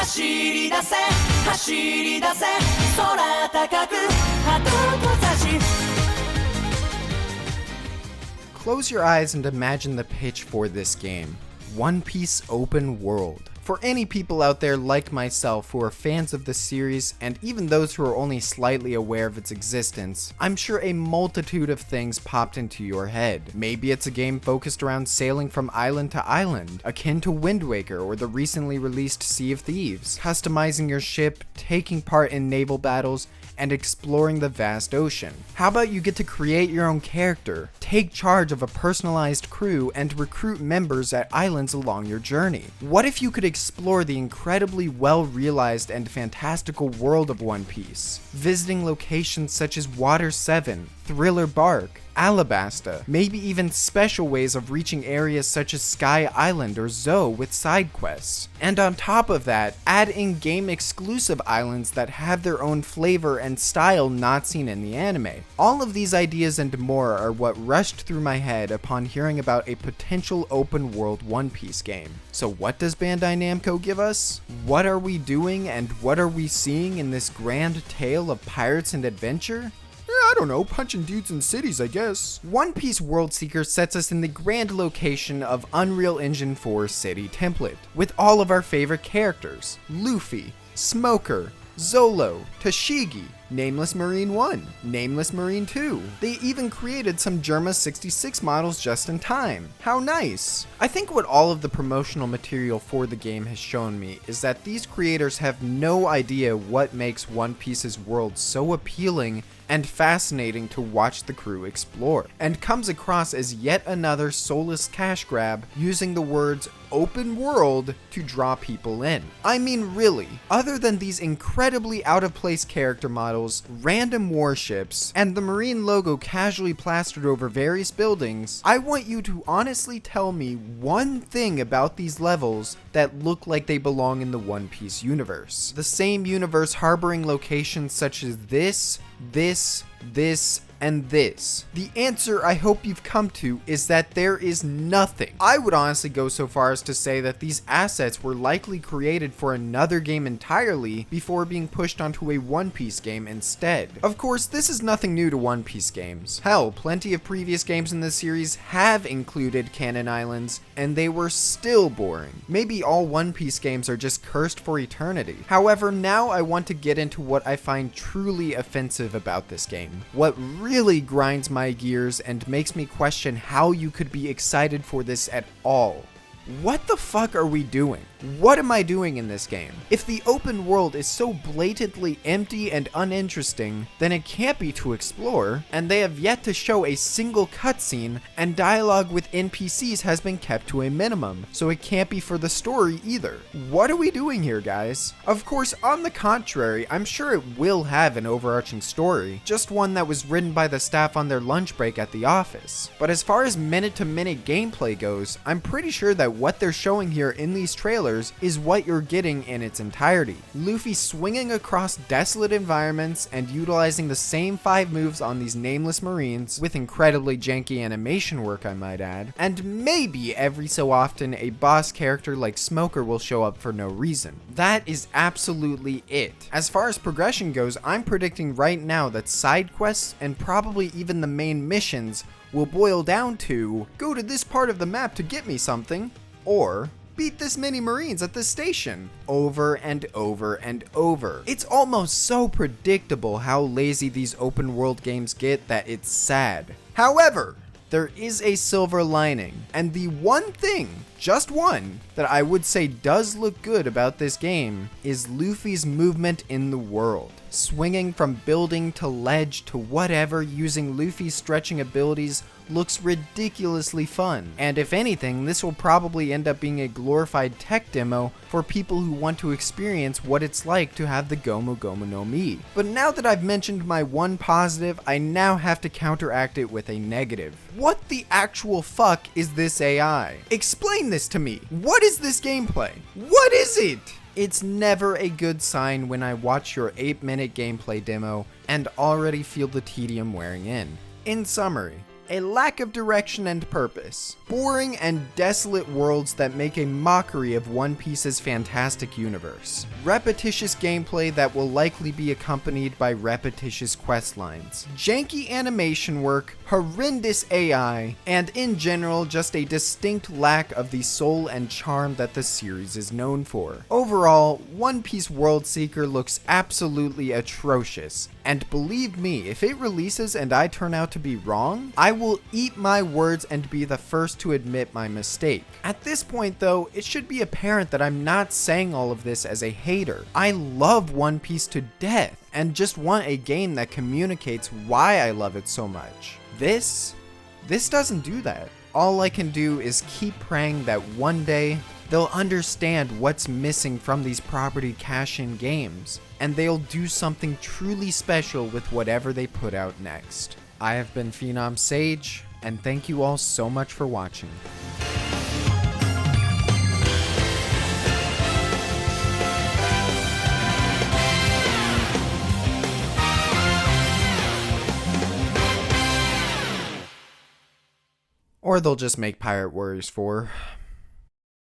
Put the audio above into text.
走り出せ走り出せ空高く鳩と差し Close your eyes and imagine the pitch for this game. One Piece open world. For any people out there like myself who are fans of the series, and even those who are only slightly aware of its existence, I'm sure a multitude of things popped into your head. Maybe it's a game focused around sailing from island to island, akin to Wind Waker or the recently released Sea of Thieves, customizing your ship, taking part in naval battles, and exploring the vast ocean. How about you get to create your own character, take charge of a personalized crew, and recruit members at islands along your journey? What if you could explore the incredibly well-realized and fantastical world of One Piece, visiting locations such as Water 7, Thriller Bark, Alabasta, maybe even special ways of reaching areas such as Sky Island or Zoe with side quests. And on top of that, add in game exclusive islands that have their own flavor and style not seen in the anime. All of these ideas and more are what rushed through my head upon hearing about a potential open world One Piece game. So what does Bandai Namco give us? What are we doing and what are we seeing in this grand tale of pirates and adventure? I don't know, punching dudes in cities, I guess. One Piece World Seeker sets us in the grand location of Unreal Engine 4 city template, with all of our favorite characters: Luffy, Smoker, Zolo, Tashigi, Nameless Marine 1, Nameless Marine 2. They even created some Germa 66 models just in time. How nice! I think what all of the promotional material for the game has shown me is that these creators have no idea what makes One Piece's world so appealing and fascinating to watch the crew explore, and comes across as yet another soulless cash grab using the words open world to draw people in. I mean, really, other than these incredibly out of place character models, random warships, and the Marine logo casually plastered over various buildings, I want you to honestly tell me one thing about these levels that look like they belong in the One Piece universe. The same universe harboring locations such as this, and this. The answer I hope you've come to is that there is nothing. I would honestly go so far as to say that these assets were likely created for another game entirely before being pushed onto a One Piece game instead. Of course, this is nothing new to One Piece games. Hell, plenty of previous games in this series have included canon islands, and they were still boring. Maybe all One Piece games are just cursed for eternity. However, now I want to get into what I find truly offensive about this game. What really grinds my gears and makes me question how you could be excited for this at all. What the fuck are we doing? What am I doing in this game? If the open world is so blatantly empty and uninteresting, then it can't be to explore, and they have yet to show a single cutscene, and dialogue with NPCs has been kept to a minimum, so it can't be for the story either. What are we doing here, guys? Of course, on the contrary, I'm sure it will have an overarching story, just one that was written by the staff on their lunch break at the office. But as far as minute-to-minute gameplay goes, I'm pretty sure that what they're showing here in these trailers is what you're getting in its entirety. Luffy swinging across desolate environments and utilizing the same 5 moves on these nameless marines, with incredibly janky animation work I might add, and maybe every so often a boss character like Smoker will show up for no reason. That is absolutely it. As far as progression goes, I'm predicting right now that side quests and probably even the main missions will boil down to go to this part of the map to get me something, or beat this many Marines at this station, over and over and over. It's almost so predictable how lazy these open world games get that it's sad. However, there is a silver lining, and the one thing, just one, that I would say does look good about this game is Luffy's movement in the world. Swinging from building to ledge to whatever using Luffy's stretching abilities looks ridiculously fun. And if anything, this will probably end up being a glorified tech demo for people who want to experience what it's like to have the Gomu Gomu no Mi. But now that I've mentioned my one positive, I now have to counteract it with a negative. What the actual fuck is this AI? Explain this to me. What is this gameplay? What is it? It's never a good sign when I watch your 8-minute gameplay demo and already feel the tedium wearing in. In summary, A lack of direction and purpose. Boring and desolate worlds that make a mockery of One Piece's fantastic universe. Repetitious gameplay that will likely be accompanied by repetitious quest lines. Janky animation work, horrendous AI, and in general just a distinct lack of the soul and charm that the series is known for. Overall, One Piece World Seeker looks absolutely atrocious, and believe me, if it releases and I turn out to be wrong, I will eat my words and be the first to admit my mistake. At this point though, it should be apparent that I'm not saying all of this as a hater. I love One Piece to death, and just want a game that communicates why I love it so much. This doesn't do that. All I can do is keep praying that one day they'll understand what's missing from these property cash-in games, and they'll do something truly special with whatever they put out next. I have been PhenomSage, and thank you all so much for watching. Or they'll just make Pirate Warriors 4.